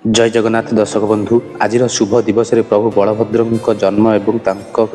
जय जगन्नाथ दर्शक बंधु आज शुभ दिवस रे प्रभु बलभद्र जन्म एवं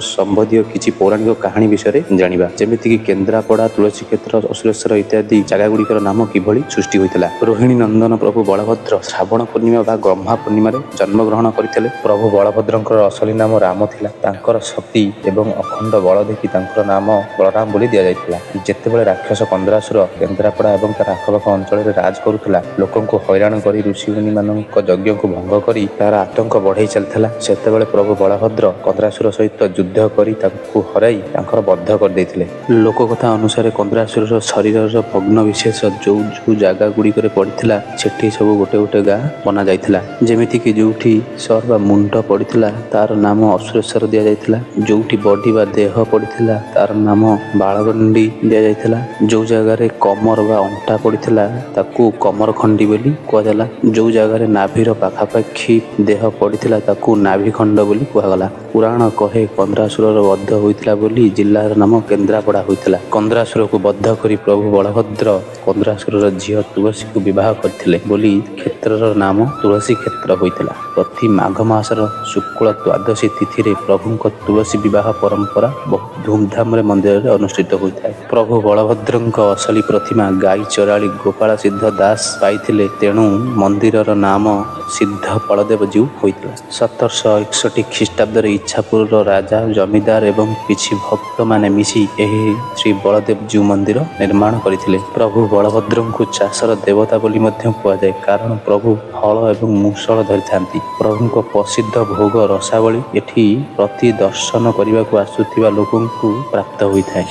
संबंधी किसी पौराणिक कहानी विषय जानिबा जेमिति कि केन्द्रापड़ा तुलसी क्षेत्र अश्लेश्वर इत्यादि जगह गुड़िकर नाम किभली सृष्टि होइतिला। रोहिणी नंदन प्रभु बलभद्र श्रावण पूर्णिमा बा ब्रह्मा पूर्णिमा जन्म ग्रहण करथिले। प्रभु बलभद्रंकर असली नाम राम थिला। तांकर शक्ति एवं अखंड बल देखि तांकर नाम बलराम बोली दिया जाइतिला। जेतेबेले राक्षस कंद्रासुर केन्द्रापड़ा एवं तार आखपाख अंचल राज करुथिला, लोकंको हैरान करी ऋषिमुनि मानक यज्ञ को भंग करी तार आतंक बढ़ाई चलता। सेतेबेले प्रभु बलभद्र कंद्रासुर सहित युद्ध करी तांको हराई तांकर बद्ध कर देथिले। लोक कथा अनुसार कंद्रासुर शरीर भग्न विशेष जो जो जगह गुड़िक पड़ता सेठी सब गोटे गोटे गाँ बना जाइथिला। जेमिति कि जोठी सर बा मुंड पड़ता तार नाम अश्लेश्वर दिया जाइथिला। जोठी बॉडी बा देह पड़ता तार नाम बालगंडी दिया जाइथिला। जो जगह कमर बा अंटा पड़ता ताकू कमर खंडी बोली कहला। जो जगह नाभीर पाखापाखि देह पड़ता ताकू नाभि खंड बोली कहगला। पुराण कहे कंद्रासुर बद्ध होइतिला बोली जिल्लार नाम केन्द्रापड़ा होइतिला। कंद्रासुर को बद्ध करी प्रभु बलभद्र कंद्रासुर झील तुलसी को विवाह करथिले बोली क्षेत्रर नाम तुलसी क्षेत्र होइतिला। प्रति माघ मासर शुक्ल द्वादशी तिथि रे प्रभुंक तुलसी विवाह परंपरा बहुत धूमधाम रे मंदिर अनुष्ठित होइଥାଏ। प्रभु बलभद्रंक असली प्रतिमा गाई चराली गोपाल सिद्ध दास पाइथिले, तेणु मंदिरर नाम सिद्ध बलदेव जीव होइतिला। 1761 ख्रीष्टाब्द इच्छापुर राजा जमीदार एवं किछि भक्त माने मिसी एही श्री बलदेव जीव मंदिर निर्माण करथिले। प्रभु बलभद्रंकु चाषर देवता बोली मध्य कुहाଯାଏ, कारण प्रभु हल एवं मूषल धरिथांती। प्रभुंक प्रसिद्ध भोग रसावली एठी प्रति दर्शन करने आसुथिबा लोकंकु प्राप्त होइଥାଏ।